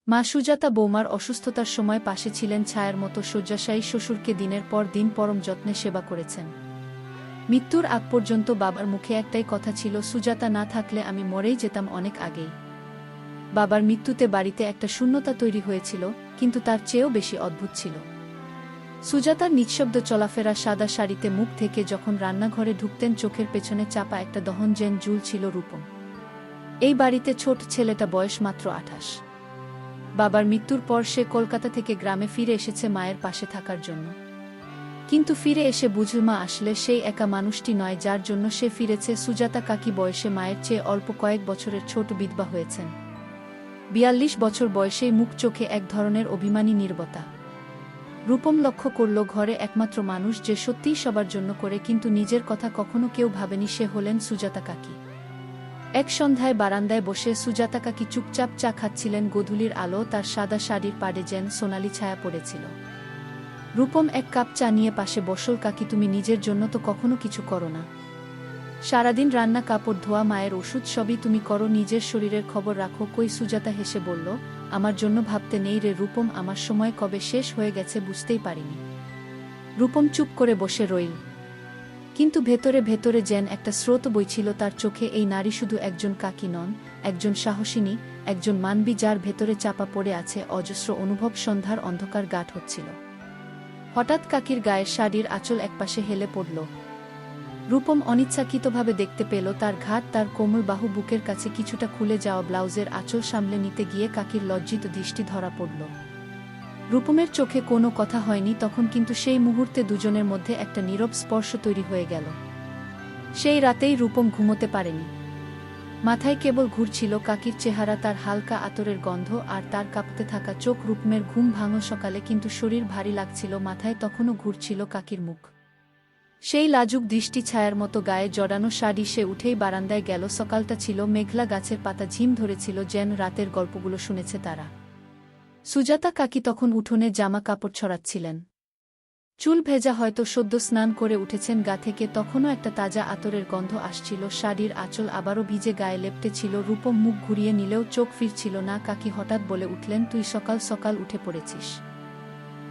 মা সুজাতা বৌমার অসুস্থতার সময় পাশে ছিলেন, ছায়ার মতো শয্যাশায়ী শ্বশুরকে দিনের পর দিন পরম যত্নে সেবা করেছেন। মৃত্যুর আগ পর্যন্ত বাবার মুখে একটাই কথা ছিল, সুজাতা না থাকলে আমি মরেই যেতাম অনেক আগেই। বাবার মৃত্যুতে বাড়িতে একটা শূন্যতা তৈরি হয়েছিল, কিন্তু তার চেয়েও বেশি অদ্ভুত ছিল সুজাতার নিঃশব্দ চলাফেরা। সাদা শাড়িতে মুখ থেকে যখন রান্নাঘরে ঢুকতেন, চোখের পেছনে চাপা একটা দহনজেন জুল ছিল রূপম। এই বাড়িতে ছোট ছেলেটা বয়স মাত্র 28। বাবার মৃত্যুর পর সে কলকাতা থেকে গ্রামে ফিরে এসেছে মায়ের পাশে থাকার জন্য। কিন্তু ফিরে এসে বুঝল মা আসলে সেই একা মানুষটি নয় যার জন্য সে ফিরেছে। সুজাতা কাকি বয়সে মায়ের চেয়ে অল্প কয়েক বছরের ছোট বিধবা হয়েছেন। 42 বছর বয়সেই মুখ চোখে এক ধরনের অভিমানী নীরবতা। রূপম লক্ষ্য করল, ঘরে একমাত্র মানুষ যে সত্যিই সবার জন্য করে কিন্তু নিজের কথা কখনো কেউ ভাবেনি, সে হলেন সুজাতা কাকি। এক সন্ধ্যায় বারান্দায় বসে সুজাতা কাকি চুপচাপ চা খাচ্ছিলেন। গোধূলির আলো তার সাদা শাড়ির পাড়ে যেন সোনালি ছায়া পড়েছিল। রূপম এক কাপ চা নিয়ে পাশে বসল। কাকি, তুমি নিজের জন্য তো কখনো কিছু করো না। সারাদিন রান্না, কাপড় ধোয়া, মায়ের ওষুধ সবই তুমি করো, নিজের শরীরের খবর রাখো কই? সুজাতা হেসে বলল, আমার জন্য ভাবতে নেই রে রূপম, আমার সময় কবে শেষ হয়ে গেছে বুঝতেই পারিনি। রূপম চুপ করে বসে রইল, কিন্তু ভেতরে ভেতরে যেন একটা স্রোত বইছিল তার চোখে। এই নারী শুধু একজন কাকি নন, একজন সাহসিনী, একজন মানবী যার ভেতরে চাপা পড়ে আছে অজস্র অনুভব। সন্ধ্যার অন্ধকার গাঢ় হচ্ছিল। হঠাৎ কাকির গায়ের শাড়ির আঁচল একপাশে হেলে পড়ল। রূপম অনিচ্ছাকৃতভাবে দেখতে পেল তার ঘাট, তার কোমল বাহু, বুকের কাছে কিছুটা খুলে যাওয়া ব্লাউজের আঁচল সামলে নিতে গিয়ে কাকির লজ্জিত দৃষ্টি ধরা পড়ল। রূপমের চোখে কোনো কথা হয়নি তখন, কিন্তু সেই মুহূর্তে দুজনের মধ্যে একটা নীরব স্পর্শ তৈরি হয়ে গেল। সেই রাতেই রূপম ঘুমোতে পারেনি। মাথায় কেবল ঘুরছিল কাকির চেহারা, তার হালকা আতরের গন্ধ আর তার কাঁপতে থাকা চোখ। রূপমের ঘুম ভাঙল সকালে, কিন্তু শরীর ভারী লাগছিল। মাথায় তখনও ঘুরছিল কাকির মুখ, সেই লাজুক দৃষ্টি, ছায়ার মতো গায়ে জড়ানো শাড়ি। সে উঠেই বারান্দায় গেল। সকালটা ছিল মেঘলা, গাছের পাতা ঝিম ধরেছিল, যেন রাতের গল্পগুলো শুনেছে তারা। সুজাতা কাকি তখন উঠোনে জামা কাপড় ছড়াচ্ছিলেন। চুল ভেজা, হয়তো সদ্য স্নান করে উঠেছেন গা থেকে। তখনও একটা তাজা আতরের গন্ধ আসছিল। শাড়ির আঁচল আবারও ভিজে গায়ে লেপ্টেছিল। রূপম মুখ ঘুরিয়ে নিলেও চোখ ফিরছিল না। কাকি হঠাৎ বলে উঠলেন, তুই সকাল সকাল উঠে পড়েছিস?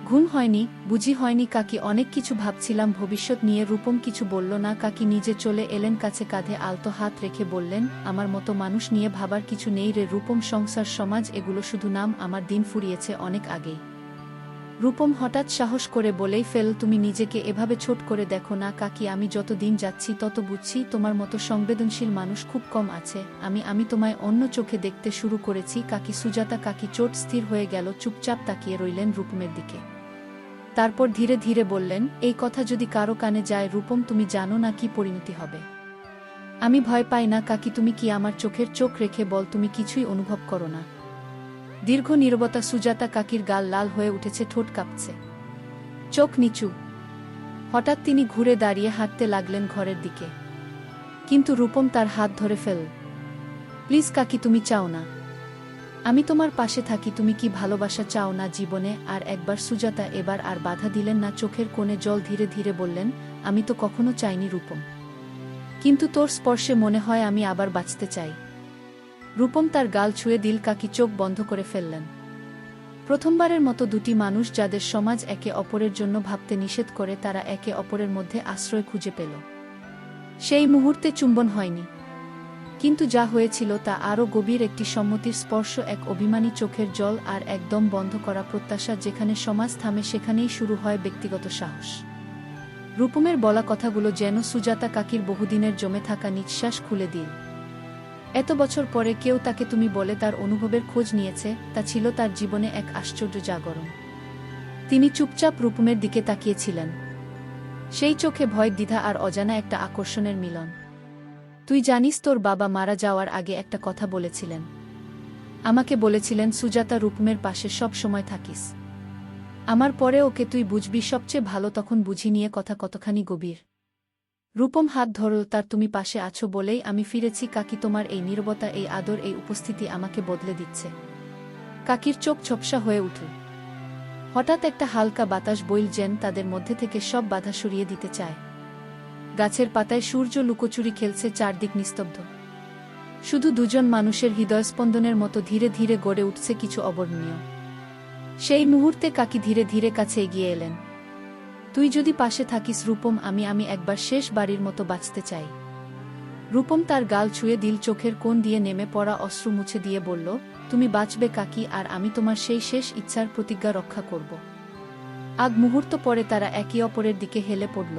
ঘুম হয়নি বুঝি? হয়নি কাকি, অনেক কিছু ভাবছিলাম ভবিষ্যৎ নিয়ে। রূপম কিছু বলল না। কাকি নিজে চলে এলেন কাছে, কাঁধে আলতো হাত রেখে বললেন, আমার মতো মানুষ নিয়ে ভাবার কিছু নেই রে রূপম, সংসার সমাজ এগুলো শুধু নাম, আমার দিন ফুরিয়েছে অনেক আগেই। রূপম হঠাৎ সাহস করে বলেই ফেল, তুমি নিজেকে এভাবে ছোট করে দেখো না কাকি। আমি যত দিন যাচ্ছি তত বুঝছি তোমার মতো সংবেদনশীল মানুষ খুব কম আছে। আমি তোমায় অন্য চোখে দেখতে শুরু করেছি কাকি। সুজাতা কাকি চোট স্থির হয়ে গেল, চুপচাপ তাকিয়ে রইলেন রূপমের দিকে। তারপর ধীরে ধীরে বললেন, এই কথা যদি কারো কানে যায় রূপম, তুমি জানো না কি পরিণতি হবে। আমি ভয় পাই না কাকি, তুমি কি আমার চোখের চোখ রেখে বল তুমি কিছুই অনুভব করো না? দীর্ঘ নীরবতা। সুজাতা কাকির গাল লাল হয়ে উঠেছে, ঠোঁট কাঁপছে, চোখ নিচু। হঠাৎ তিনি ঘুরে দাঁড়িয়ে হাঁটতে লাগলেন ঘরের দিকে, কিন্তু রূপম তার হাত ধরে ফেল। প্লিজ কাকি, তুমি চাও না আমি তোমার পাশে থাকি? তুমি কি ভালোবাসা চাও না জীবনে আর একবার? সুজাতা এবার আর বাধা দিলেন না, চোখের কোণে জল। ধীরে ধীরে বললেন, আমি তো কখনো চাইনি রূপম, কিন্তু তোর স্পর্শে মনে হয় আমি আবার বাঁচতে চাই। রূপম তার গাল ছুঁয়ে দিল। কাকি চোখ বন্ধ করে ফেললেন। প্রথমবারের মতো দুটি মানুষ যাদের সমাজ একে অপরের জন্য ভাবতে নিষেধ করে, তারা একে অপরের মধ্যে আশ্রয় খুঁজে পেল। সেই মুহূর্তে চুম্বন হয়নি, কিন্তু যা হয়েছিল তা আরও গভীর। একটি সম্মতির স্পর্শ, এক অভিমানী চোখের জল আর একদম বন্ধ করা প্রত্যাশা। যেখানে সমাজ থামে সেখানেই শুরু হয় ব্যক্তিগত সাহস। রূপমের বলা কথাগুলো যেন সুজাতা কাকির বহুদিনের জমে থাকা নিঃশ্বাস খুলে দিল। এত বছর পরে কেউ তাকে তুমি বলে তার অনুভবের খোঁজ নিয়েছে, তা ছিল তার জীবনে এক আশ্চর্য জাগরণ। তিনি চুপচাপ রূপমের দিকে তাকিয়েছিলেন, সেই চোখে ভয়, দ্বিধা আর অজানা একটা আকর্ষণের মিলন। তুই জানিস, তোর বাবা মারা যাওয়ার আগে একটা কথা বলেছিলেন আমাকে, বলেছিলেন সুজাতা রূপমের পাশে সব সময় থাকিস। আমার পরে ওকে তুই বুঝবি সবচেয়ে ভালো। তখন বুঝি নিয়ে কথা কতখানি গভীর। রূপম হাত ধরল তার, তুমি পাশে আছো বলেই আমি ফিরেছি কাকি। তোমার এই নীরবতা, এই আদর, এই উপস্থিতি আমাকে বদলে দিচ্ছে। কাকির চোখ ঝোপসা হয়ে উঠল। হঠাৎ একটা হালকা বাতাস বইল, যেন তাদের মধ্যে থেকে সব বাধা সরিয়ে দিতে চায়। গাছের পাতায় সূর্য লুকোচুরি খেলছে, চারদিক নিস্তব্ধ। শুধু দুজন মানুষের হৃদয়স্পন্দনের মতো ধীরে ধীরে গড়ে উঠছে কিছু অবর্ণনীয়। সেই মুহূর্তে কাকি ধীরে ধীরে কাছে এগিয়ে এলেন। তুই যদি পাশে থাকিস রূপম, আমি একবার শেষ বাড়ির মতো বাঁচতে চাই। রূপম তার গাল ছুঁয়ে দিল, চোখের কোণ দিয়ে নেমে পড়া অশ্রু মুছে দিয়ে বলল, তুমি বাঁচবে কাকি, আর আমি তোমার সেই শেষ ইচ্ছার প্রতিজ্ঞা রক্ষা করব। আগ মুহূর্ত পরে তারা একে অপরের দিকে হেলে পড়ল।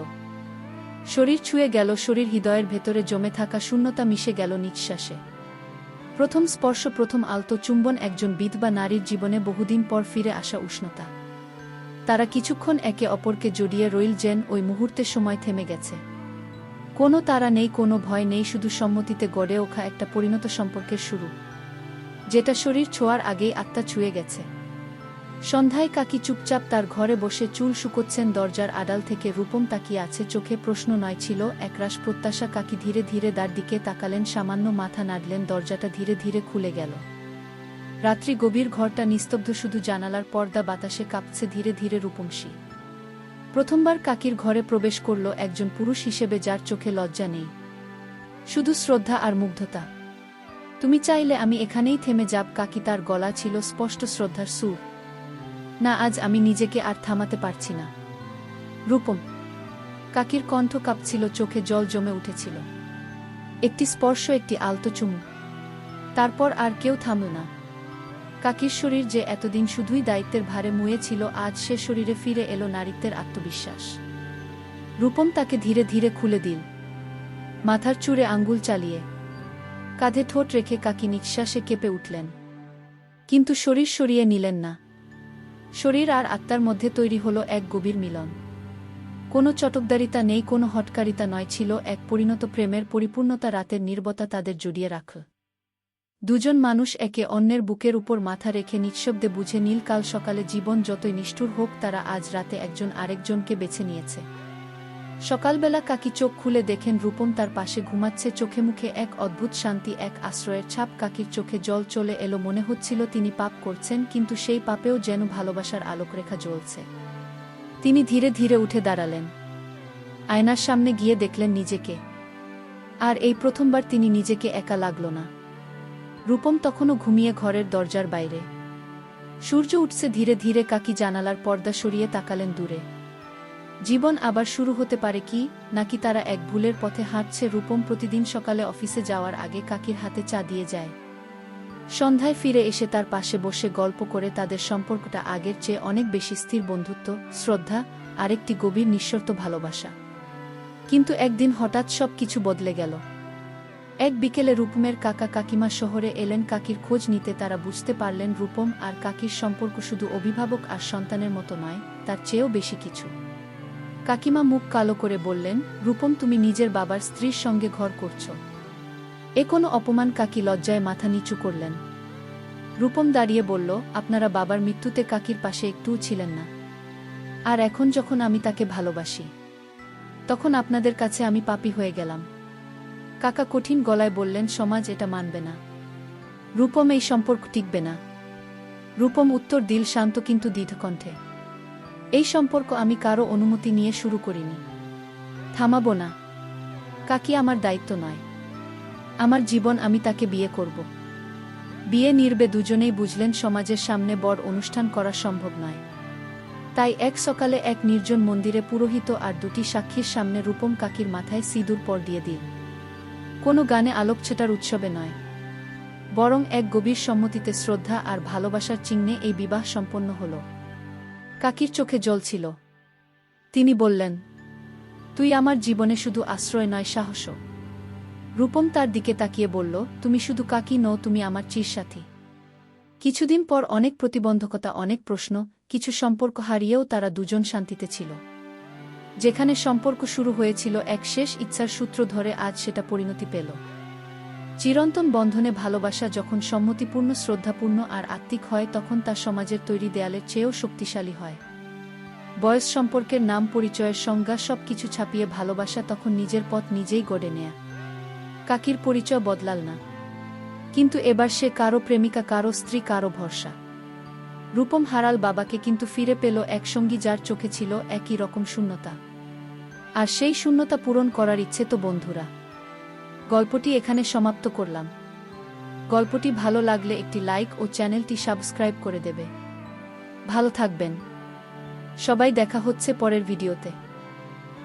শরীর ছুঁয়ে গেল শরীর, হৃদয়ের ভেতরে জমে থাকা শূন্যতা মিশে গেল নিঃশ্বাসে। প্রথম স্পর্শ, প্রথম আলতো চুম্বন, একজন বিধবা নারীর জীবনে বহুদিন পর ফিরে আসা উষ্ণতা। তারা কিছুক্ষণ একে অপরকে জড়িয়ে রইল, যেন ওই মুহূর্তে সময় থেমে গেছে। কোনো তাড়া নেই, কোনো ভয় নেই, শুধু সম্মতিতে গড়ে ওঠা একটা পরিণত সম্পর্কের শুরু, যেটা শরীর ছোঁয়ার আগেই আত্মা ছুঁয়ে গেছে। সন্ধ্যায় কাকি চুপচাপ তার ঘরে বসে চুল শুকোচ্ছেন। দরজার আড়াল থেকে রূপম তাকিয়ে আছে, চোখে প্রশ্ন নয়, ছিল একরাশ প্রত্যাশা। কাকি ধীরে ধীরে তার দিকে তাকালেন, সামান্য মাথা নাড়লেন, দরজাটা ধীরে ধীরে খুলে গেল। রাত্রি গভীর, ঘরটা নিস্তব্ধ, শুধু জানালার পর্দা বাতাসে কাঁপছে ধীরে ধীরে। রূপমসী প্রথমবার কাকির ঘরে প্রবেশ করল একজন পুরুষ হিসেবে, যার চোখে লজ্জা নেই, শুধু শ্রদ্ধা আর মুগ্ধতা। তুমি চাইলে আমি এখানেই থেমে যাব কাকি, তার গলা ছিল স্পষ্ট শ্রদ্ধার সুর। না, আজ আমি নিজেকে আর থামাতে পারছি না রূপম। কাকির কণ্ঠ কাঁপছিল, চোখে জল জমে উঠেছিল। একটি স্পর্শ, একটি আলতো চুমু, তারপর আর কেউ থামল না। কাকির শরীর যে এতদিন শুধুই দায়িত্বের ভারে মুয়ে ছিল, আজ সে শরীরে ফিরে এলো নারীত্বের আত্মবিশ্বাস। রূপম তাকে ধীরে ধীরে খুলে দিল, মাথার চুড়ে আঙ্গুল চালিয়ে। কাঁধে ঠোঁট রেখে কাকি নিঃশ্বাসে কেঁপে উঠলেন, কিন্তু শরীর সরিয়ে নিলেন না। শরীর আর আত্মার মধ্যে তৈরি হলো এক গভীর মিলন। কোনো চটকদারিতা নেই, কোনো হটকারিতা নয়, ছিল এক পরিণত প্রেমের পরিপূর্ণতা। রাতের নীরবতা তাদের জড়িয়ে রাখল। দুজন মানুষ একে অন্যের বুকের উপর মাথা রেখে নিঃশব্দে বুঝে নীল, কাল সকালে জীবন যতই নিষ্ঠুর হোক, তারা আজ রাতে একজন আরেকজনকে বেছে নিয়েছে। সকালবেলা কাকি চোখ খুলে দেখেন রূপম তার পাশে ঘুমাচ্ছে, চোখে মুখে এক অদ্ভুত শান্তি, এক আশ্রয়ের ছাপ। কাকির চোখে জল চলে এলো, মনে হচ্ছিল তিনি পাপ করছেন, কিন্তু সেই পাপেও যেন ভালোবাসার আলোকরেখা জ্বলছে। তিনি ধীরে ধীরে উঠে দাঁড়ালেন, আয়নার সামনে গিয়ে দেখলেন নিজেকে। আর এই প্রথমবার তিনি নিজেকে একা লাগল না। রূপম তখনও ঘুমিয়ে ঘরের দরজার বাইরে। সূর্য উঠছে ধীরে ধীরে। কাকি জানালার পর্দা সরিয়ে তাকালেন দূরে। জীবন আবার শুরু হতে পারে কি, নাকি তারা এক ভুলের পথে হাঁটছে? রূপম প্রতিদিন সকালে অফিসে যাওয়ার আগে কাকির হাতে চা দিয়ে যায়। সন্ধ্যায় ফিরে এসে তার পাশে বসে গল্প করে। তাদের সম্পর্কটা আগের চেয়ে অনেক বেশি স্থির, বন্ধুত্ব, শ্রদ্ধা আর একটি গভীর নিঃশর্ত ভালোবাসা। কিন্তু একদিন হঠাৎ সব কিছু বদলে গেল। এক বিকেলে রূপমের কাকা কাকিমা শহরে এলেন কাকির খোঁজ নিতে। তারা বুঝতে পারলেন রূপম আর কাকির সম্পর্ক শুধু অভিভাবক আর সন্তানের মতো নয়, তার চেয়েও বেশি কিছু। কাকিমা মুখ কালো করে বললেন, রূপম, তুমি নিজের বাবার স্ত্রীর সঙ্গে ঘর করছ। এ কোনো অপমান? কাকি লজ্জায় মাথা নিচু করলেন। রূপম দাঁড়িয়ে বলল, আপনারা বাবার মৃত্যুতে কাকির পাশে একটুও ছিলেন না। আর এখন যখন আমি তাকে ভালোবাসি, তখন আপনাদের কাছে আমি পাপী হয়ে গেলাম। কাকা কঠিন গলায় বললেন, সমাজ এটা মানবে না রূপম, এই সম্পর্ক টিকবে না। রূপম উত্তর দিল শান্ত কিন্তু দৃঢ় কণ্ঠে, এই সম্পর্ক আমি কারো অনুমতি নিয়ে শুরু করিনি, থামাবো না। কাকি আমার দায়িত্ব নয়, আমার জীবন, আমি তাকে বিয়ে করব। বিয়ে নির্বে। দুজনেই বুঝলেন সমাজের সামনে বড় অনুষ্ঠান করা সম্ভব নয়। তাই এক সকালে এক নির্জন মন্দিরে পুরোহিত আর দুটি সাক্ষীর সামনে রূপম কাকির মাথায় সিঁদুর পর দিয়ে দিল। কোনো গানে আলোকছটার উৎসবে নয়, বরং এক গভীর সম্মতিতে, শ্রদ্ধা আর ভালোবাসার চিহ্নে এই বিবাহ সম্পন্ন হল। কাকির চোখে জল ছিল। তিনি বললেন, তুই আমার জীবনে শুধু আশ্রয় নয়, সাহসও। রূপম তার দিকে তাকিয়ে বলল, তুমি শুধু কাকি নও, তুমি আমার চিরসাথী। কিছুদিন পর অনেক প্রতিবন্ধকতা, অনেক প্রশ্ন, কিছু সম্পর্ক হারিয়েও তারা দুজন শান্তিতে ছিল। যেখানে সম্পর্ক শুরু হয়েছিল এক শেষ ইচ্ছার সূত্র ধরে, আজ সেটা পরিণতি পেল চিরন্তন বন্ধনে। ভালোবাসা যখন সম্মতিপূর্ণ, শ্রদ্ধাপূর্ণ আর আত্মিক হয়, তখন তা সমাজের তৈরি দেয়ালের চেয়েও শক্তিশালী হয়। বয়স, সম্পর্কের নাম, পরিচয়ের সংজ্ঞা সবকিছু ছাপিয়ে ভালোবাসা তখন নিজের পথ নিজেই গড়ে নেয়া। কাকির পরিচয় বদলাল না, কিন্তু এবার সে কারো প্রেমিকা, কারো স্ত্রী, কারো ভরসা। রূপম হারাল বাবাকে, কিন্তু ফিরে পেল এক সঙ্গী যার চোখে ছিল একই রকম শূন্যতা। আর সেই শূন্যতা পূরণ করার ইচ্ছে তো। বন্ধুরা, গল্পটি এখানে সমাপ্ত করলাম। গল্পটি ভালো লাগলে একটি লাইক ও চ্যানেলটি সাবস্ক্রাইব করে দেবে। ভালো থাকবেন সবাই, দেখা হচ্ছে পরের ভিডিওতে।